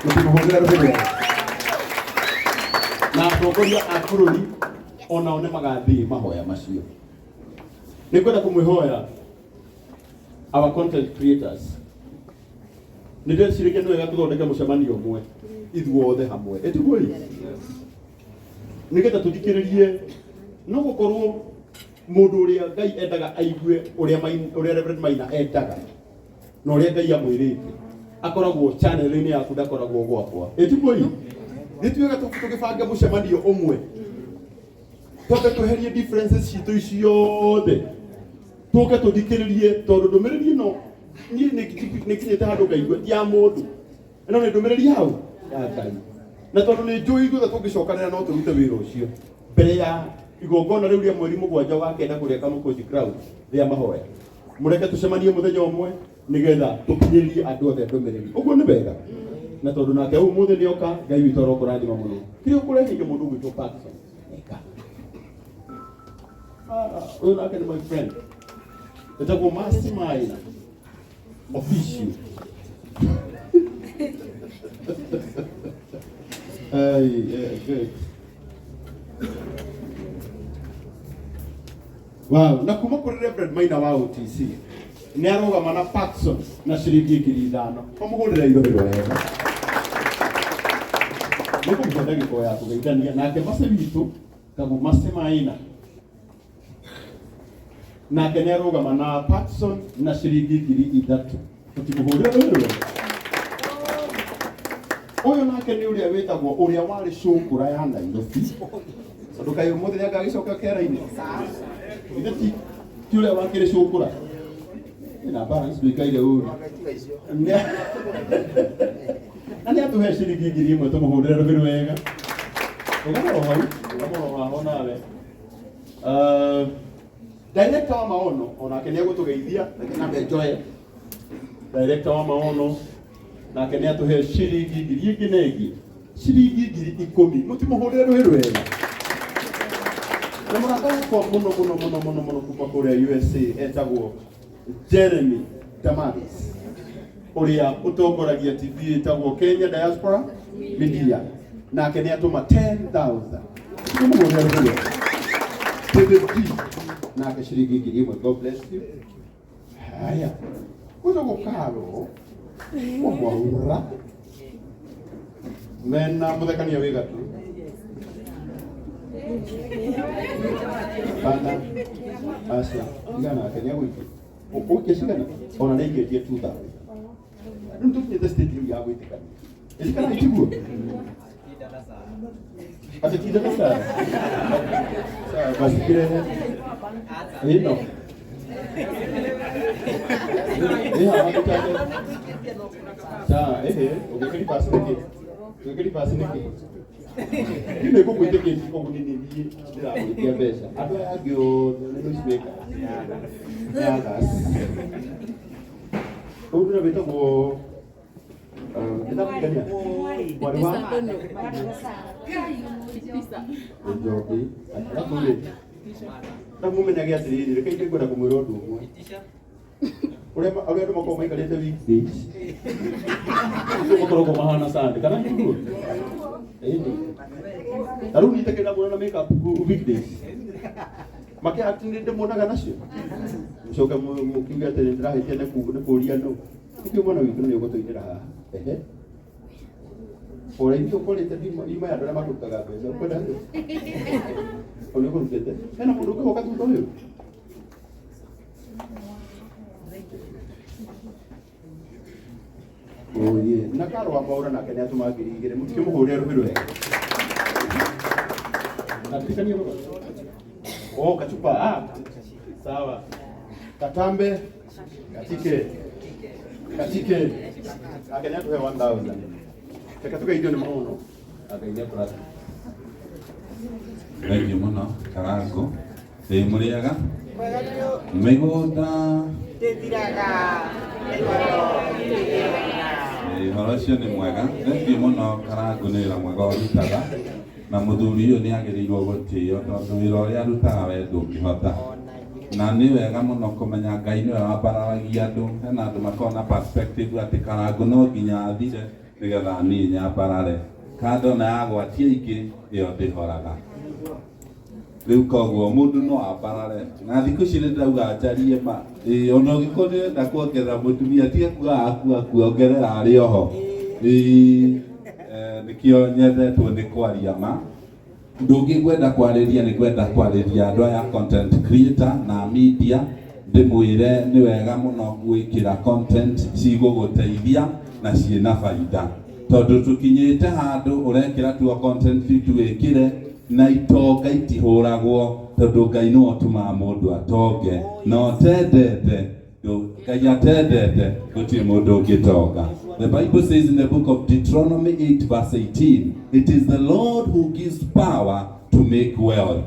Mũtimũhũthĩre rũhĩ na atongoria a bũrũri onao nĩ magathiĩ mahoya macio. Nĩ kwenda kũmwĩhoya our content creators. Nĩ ndĩcirĩkia nĩ wega tũthondeke mũcemanio ũmwe ithuothe hamwe. Ĩtiguo nĩgetha tũthikĩrĩrie no gũkorwo mũndũ ũrĩa Ngai endaga aigue ũrĩa Reverend Maina endaga na ũrĩa Ngai amwĩrĩte akoragwo channel-inĩ yaku ndakoragwo gwakwa. Ĩtiguo nĩtuĩga tũgĩbanga mũcemanio ũmwe tũke tweherie differences citũ ciothe tũke tũthikĩrĩrie tondũ ndũmĩrĩri ĩno niĩ nĩ kinyĩte handũ ngaigua ti ya mũndũ ĩno nĩ ndũmĩrĩri hau ya Ngai na tondũ nĩ njũĩ ithuothe tũngĩcokanĩra no tũrute wĩra ũcio mbere ya igongona rĩu rĩa mweri mũgwanja wa kenda kũrĩa Kamukunji Crowd rĩa mahoya. Mũreke tũcemanie mũthenya ũmwe nĩgetha tũkinyĩrie andũ othe ndũmĩrĩri. Ũguo nĩ wega na tondũ nake ũmũthĩ nĩoka Ngai witũ arokũrathima mũno. Kĩrĩa ũkũreheire mũndũ ũgwĩtwo Paxson eka ũyũ nake nĩ my friend etagwo Mercy Maina official. Good. Wow, na kuma kũrĩ Reverend Maina wa OTC nĩ arũgama na Paxson na ciringi 5,000 ũmũhũrĩre irũhĩro wega. Nĩ kũmũhe ndagĩka ya kũgeithania nake Mercy witũ kagũ Mercy Maina nake nĩ arũgama na Paxson na ciringi 3,000 tũtimũhũrĩre irũhĩro wega. Ũyũ nake nĩ ũrĩa wĩtagwo ũrĩa warĩ cũkũra ya Nairobi. Tondũ kaĩ ũmũthĩ nĩ agagĩcoka kĩara-inĩ. Ti ũrĩa wakĩrĩ cũkũra. Na balance ndũikaire ũru. Na nĩ atũhe ciringi 1,000 tũmũhũrĩre rũhĩro wega. Ũgamoro hau, ũgamoro haho nawe. Director wa maono onake nĩ egũtũgeithia na Benjoe. Director wa maono nake nĩ atũhe ciringi 1,000 na ĩngĩ ciringi 10,000 mũtimũhũrĩre rũhĩro wega. Na mũrathakwo mũno kuma kũrĩa USA etagwo Jeremy Damaris ũrĩa ũtongoragia TV etagwo Kenya Diaspora Media nake nĩ atũma 10,000 mũtimũhũrĩre rũhĩro wega. Nake ciringi 1,000. God bless you. Haya kuja gũkarwo Mwaura mena mũthekania wĩ gatũ bana aca igana ake nĩ agũikia ũgũikia cigana ona nĩ aingĩtie 2,000 rĩu tũkinyĩte stage rĩu ya gwĩtĩkania ĩtikana itiguo atĩ tinda na sara basi kĩrehe ĩno ũgĩkĩri pasi nĩkĩ ũgĩkĩri pasi nĩkĩ nĩ gũkwĩtĩkĩria koguo nĩ niĩ ndĩragwĩtia mbeca andũ aya angĩ othe nĩ nocimeka yagas ũguo nĩwe wĩtagwo ndĩrakũgania mwarĩ wa Njoki ndamũmenyage atĩrĩrĩ reke ingĩkwenda kũmwĩra ũndũ ũmwe ũrĩa andũ makoragwo maikarĩte weekdays ũcio makoragwo mahana Sunday kana nĩguo na rĩu nitĩkĩra mũno na makeup weekdays makĩact ndĩmuonaga nacio mũcoke mũkiuge atĩ nĩndĩrahĩtia nĩ kũũria no ũkĩu mwana witũ nĩ ũgũtũinĩra haha ũrĩa ũkorĩte ima ya andũ arĩa makũrutaga mbeca ũkwenda atĩ ona ũkũrutĩte hena mũndũ ũkĩhoka thutha ũyũ oye na Karo wa Mwaura nake nĩ atũma 2,000 mũtikĩmũhũrĩre rũhĩro wega. Natikania baba kachupa sawa Katambe katike akenya tuhe 1,000 teka tugeithio nĩ maono akaithia brother. Thank you mũno Karango mũrĩaga mĩgũnda ndĩthiraga ũhoro ũcio nĩ mwega. Thank you mũno Karango nĩ wĩra mwega ũrutaga na mũthuri ũyũ nĩ agĩrĩirwo gũtĩo tondũ wĩra ũrĩa arutaga we ndũngĩhota na nĩ wega mũno kũmenya Ngai nĩwe wambararagia andũ. Hena andũ makoragwo na perspective atĩ Karango no nginya athire nigetha ni nyambarare kando na yagwatia ingĩ ĩyo ndĩhoraga. Rĩu koguo mũndũ no ambarare na thikũ ici nĩndĩrauga njarie ma ona ũngĩkorwo nĩũrenda kuongerera mũtumia tiga kuga kuongerera arĩ oho. Nĩkĩo nyendetwo nĩ kwaria ma. Ũndũ ũngĩ ngwenda kwarĩria nĩ kwenda kwarĩria andũ aya content creator na media, ndĩmwĩre nĩ wega mũno gwĩkĩra content cigũgũteithia na ciĩna baida, tondũ tũkinyĩte handũ ũrekĩra tuo content wĩkĩre na itonga itihũragwo, tondũ Ngai no atũmaga mũndũ atonge, no tendete Ngai atendete gũtirĩ mũndũ ũngĩtonga. The Bible says in the book of Deuteronomy 8 verse 18, it is the Lord who gives power to make wealth.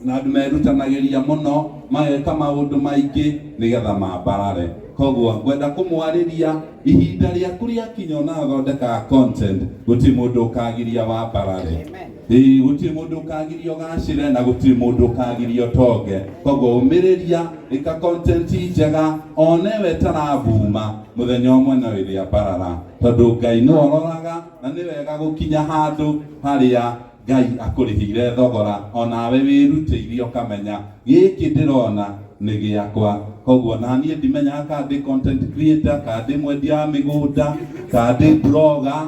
Na andũ merutanagĩria mũno mageka maũndũ maingĩ nĩgetha mambarare. Koguo ngwenda kũmwarĩria ihinda rĩaku rĩakinya na thondeka content, gũtirĩ mũndũ ũkagiria wambarare. Gũtirĩ mũndũ ũkagiria ũgacĩre na gũtirĩ mũndũ ũkagiria ũtonge. Koguo ũmĩrĩria ĩka content njega onewe taravuma mũthenya ũmwe na wĩrĩa mbarara, tondũ Ngai nĩ ororaga na nĩ wega gũkinya handũ harĩa Ngai akũrĩhire thogora, onawe wĩrutĩire ũkamenya gĩkĩ ndĩrona nĩ gĩakwa. Koguo naniĩ ndimenyaga kana ndĩ content creator, kana ndĩ mwendia wa mĩgũnda, kana ndĩ blogger.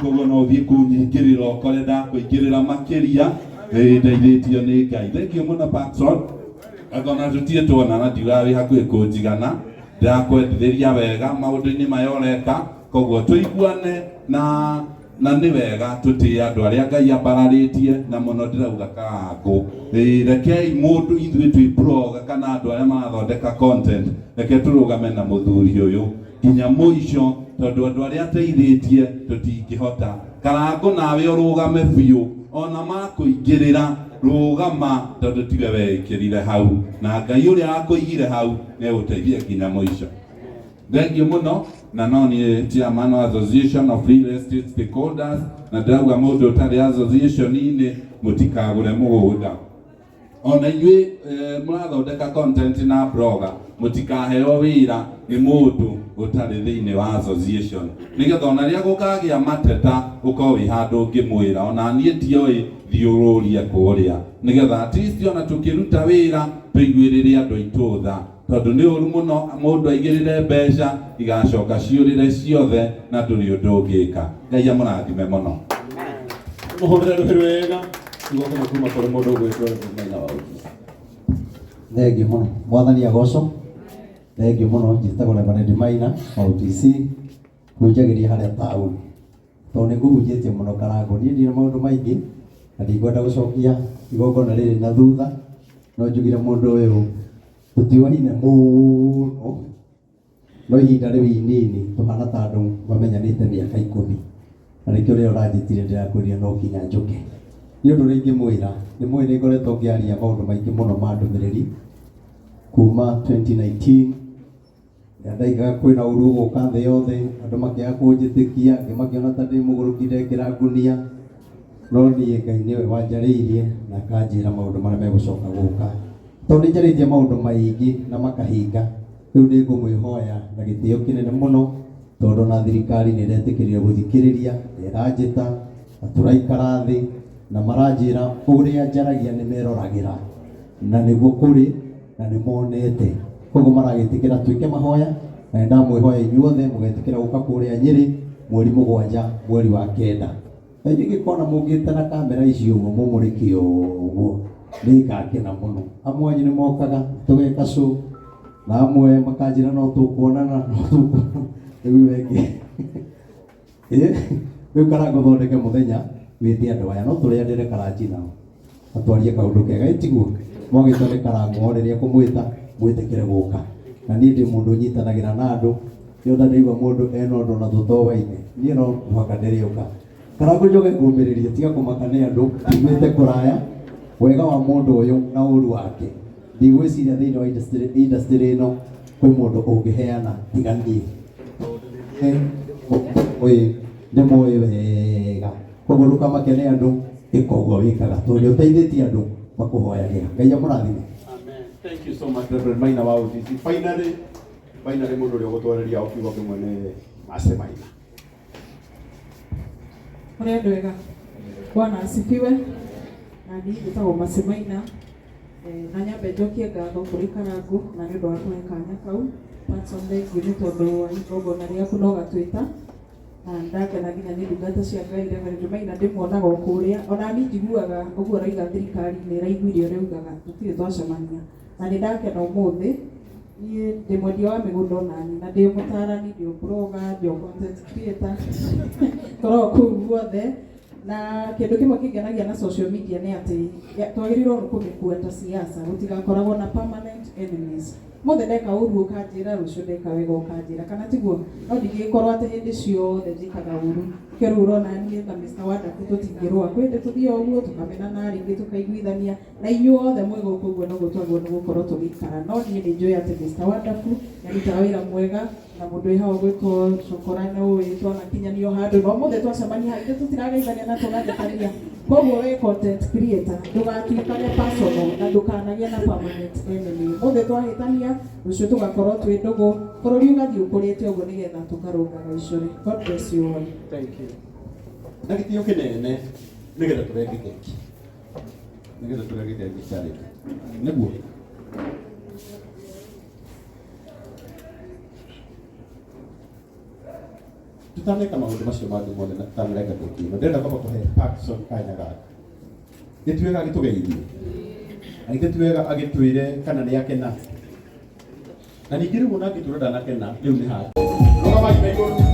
Koguo no thiĩ kũnyingĩrĩra ũkore ndakũingĩrĩra makĩria, ndeithĩtio nĩ Ngai. Thengiũ mũno Patron, akona tũtirĩ tuonana ndiugaga wĩ hakuhĩ kũnjigana, ndakwendithĩria wega maũndũ-inĩ maya ũreka, koguo tũiguane na nĩ wega tũtĩe andũ arĩa Ngai ambararĩtie, na mũno ndĩrauga Karangũ. Rekei mũndũ ithuĩ twĩ blogger kana andũ arĩa marathondeka content, reke tũrũgame na mũthuri ũyũ nginya mũico, tondũ andũ arĩa ateithĩtie tũtingĩhota. Karangũ nawe ũrũgame biũ, ona makũingĩrĩra rũgama, tondũ tiwe wekĩrire hau, na Ngai ũrĩa akũigire hau nĩ egũteithia nginya mũico. Thengiũ mũno, na no niĩ chairman wa Association of Real Estate Stakeholders, na ndĩrauga mũndũ ũtarĩ association-inĩ mũtikagũre mũgũnda. Ona inyuĩ mũrathondeka content na blogger, mũtikaheo wĩra nĩ mũndũ ũtarĩ thĩinĩ wa association, nĩgetha ona rĩrĩa gũkagĩa mateta ũkorwo wĩ handũ ũngĩmwĩra ona niĩ ndioĩ thiũrũrie kũrĩa, nĩgetha at least ona tũkĩruta wĩra tũiguĩrĩre andũ aitũ tha, tondũ nĩ ũru mũno mũndũ aigĩrĩre mbeca igacoka ciũrĩre ciothe na ndũrĩ ũndũ ũngĩka. Ngai amũrathime mũno. Mũhũrĩre rũhĩ rwega nĩguo kuma kũrĩ mũndũ ũgwĩtwo Maina wa Ũtisi. Thengiũ mũno Mwathani agocwo. Thengiũ mũno njĩtagwo Reverend Maina wa Ũtisi, hunjagĩria harĩa taũni, tondũ nĩ ngũhunjĩtie mũno Karangũ. Niĩ ndirĩ maũndũ maingĩ na ndikwenda gũcokia igongona rĩrĩ na thutha, no njugire mũndũ ũyũ tũtiũaine mũno, no ihinda rĩu inini tũhana ta andũ mamenyanĩte mĩaka 10, na nĩkĩo rĩrĩa ũranjĩtire ndĩrakwĩria no nginya njũke. Nĩ ũndũ ũrĩa ingĩmwĩra nĩ mũĩ nĩ ngoretwo ngĩaria maũndũ maingĩ mũno ma ndũmĩrĩri kuma 2019, ndaigaga kwĩna ũru ũgũka thĩ yothe, andũ makĩaga kũnjĩtĩkia, angĩ makĩona ta ndĩ mũgũrũki ndekĩra ngunia, no niĩ Ngai nĩwe wanjarĩirie na akanjĩra maũndũ marĩa megũcoka gũka, tondũ nĩ njarĩtie maũndũ maingĩ na makahinga. Rĩu nĩ ngũmwĩhoya na gĩtĩo kĩnene mũno, tondũ na thirikari nĩ ĩretĩkĩrire gũthikĩrĩria, ĩranjĩta na tũraikara thĩ na maranjĩra ũrĩa njaragia nĩ meroragĩra na nĩguo kũrĩ na nĩ monete. Koguo maragĩtĩkĩra twĩke mahoya, na ndamwĩhoya inyuothe mũgetĩkĩra gũka kũrĩa Nyĩrĩ mweri 7 mweri wa 9. Na ingĩkona mũngĩte na kamera icio ũguo mũmũrĩke ũguo nĩ ngakena mũno. Amwe anyu nĩ mokaga tũgeka show na amwe makanjĩra no tũkuonana rĩu wengĩ rĩu Karangũ thondeke mũthenya wĩte andũ aya no tũrĩanĩre karanji nao atwarie kaũndũ kega ĩtiguo mwagĩtwo nĩ Karangũ rĩrĩa kũmwĩta mwĩtĩkĩre gũka. Na niĩ ndĩ mũndũ nyitanagĩra na andũ, nĩona ndaigua mũndũ ena ũndũ na tũtowaine, niĩ no mũhaka ndĩrĩũka. Karangũ njoge ngũmĩrĩrie tiga kũmaka nĩ andũ, ndigwĩte kũraya wega wa mũndũ ũyũ na ũru wake. Ndigwĩciria thĩinĩ wa industry ĩno kwĩ mũndũ ũngĩheana tiga niĩ. Ndĩmũĩ wega, koguo ndũkamake nĩ andũ, ĩka ũguo wĩkaga, tondũ nĩ ũteithĩtie andũ makũhoyagĩra. Ngai amũrathime. Thank you so much Reverend Maina wa Ũtisi. Finally mũndũ ũrĩa ũgũtwarĩria o kiugo kĩmwe nĩ Mace Maina. Mũrĩ andũ ega. Bwana asifiwe. Na niĩ njĩtagwo Macimaina. Na nyambe njokie ngatho kũrĩ Karangũ na nĩ ũndũ wa kũhe kanya kau. Patson thengiũ nĩ tondũ wa igongona rĩaku no gatwĩta. Na ndakena nginya nĩ ndungata cia Ngai Reverend Maina ndĩmuonaga o kũrĩa. Ona niĩ njiguaga ũguo arauga thirikari nĩ ĩraiguire ũrĩa augaga tũtirĩ twacemania. Na nĩ ndakena ũmũthĩ. Niĩ ndĩ mwendia wa mĩgũnda onani na ndĩ mũtaarani, ndĩ blogger, ndĩ content creator. Toro kũu guothe. Na kĩndũ kĩmwe kĩngenagia na social media nĩ atĩ twagĩrĩirwo nĩ kũmĩkua ta siasa, gũtigakoragwo na permanent enemies. Mothe ndeka ũru ũkanjĩra, rũciũ ndeka wega ũkanjĩra, kana tiguo. No ndingĩkorwo atĩ hĩndĩ ciothe njĩkaga ũru. Kĩrĩa ũrona niĩ ta Mr. Wonderful tũtingĩrũa, kwĩndĩ tũthiĩ ũguo tũkamenana rĩngĩ tũkaiguithania, na inyuothe mwĩ gũkũ ũguo no gũtwagwo nĩ gũkorwo tũgĩikara. No niĩ nĩ njũĩ atĩ Mr. Wonderful nĩarutaga wĩra mwega na mũndũ wĩ hau gwĩtwo Cokora nĩ ũĩ twanakinyanio handũ, no mothe twacemania haha ithuĩ tũtirageithania na tũgathekania. Koguo wĩ content creator ndũgatuĩkage personal na ndũkanagĩe na permanent enemy. Mothe twahĩtania rũciũ tũgakorwo twĩ ndũgũ, bũrũri ũgathiĩ ũkũrĩte ũguo nĩgetha tũkarũngaga icũrĩ. God bless you all. Thank you. Na gĩtĩo kĩnene nĩgetha tũrenge keki. Nĩgetha tũrenge keki charity. Nĩguo. Tutaneka maũndũ macio mangĩ mothe na tutarenga keki. Ndĩrenda kwamba kũhe Patson kanya gaka. Gĩtuĩka agĩtũgeithie. Na gĩtuĩka agĩtwĩre kana nĩ akena. Na ningĩ rĩu ona angĩtwĩra ndanakena rĩu nĩ haha. Rũgamai na igũrũ.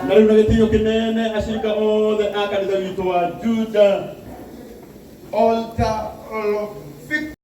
Na rĩu na gĩtĩo kĩnene acirika othe a kanitha witũ wa Juda Altar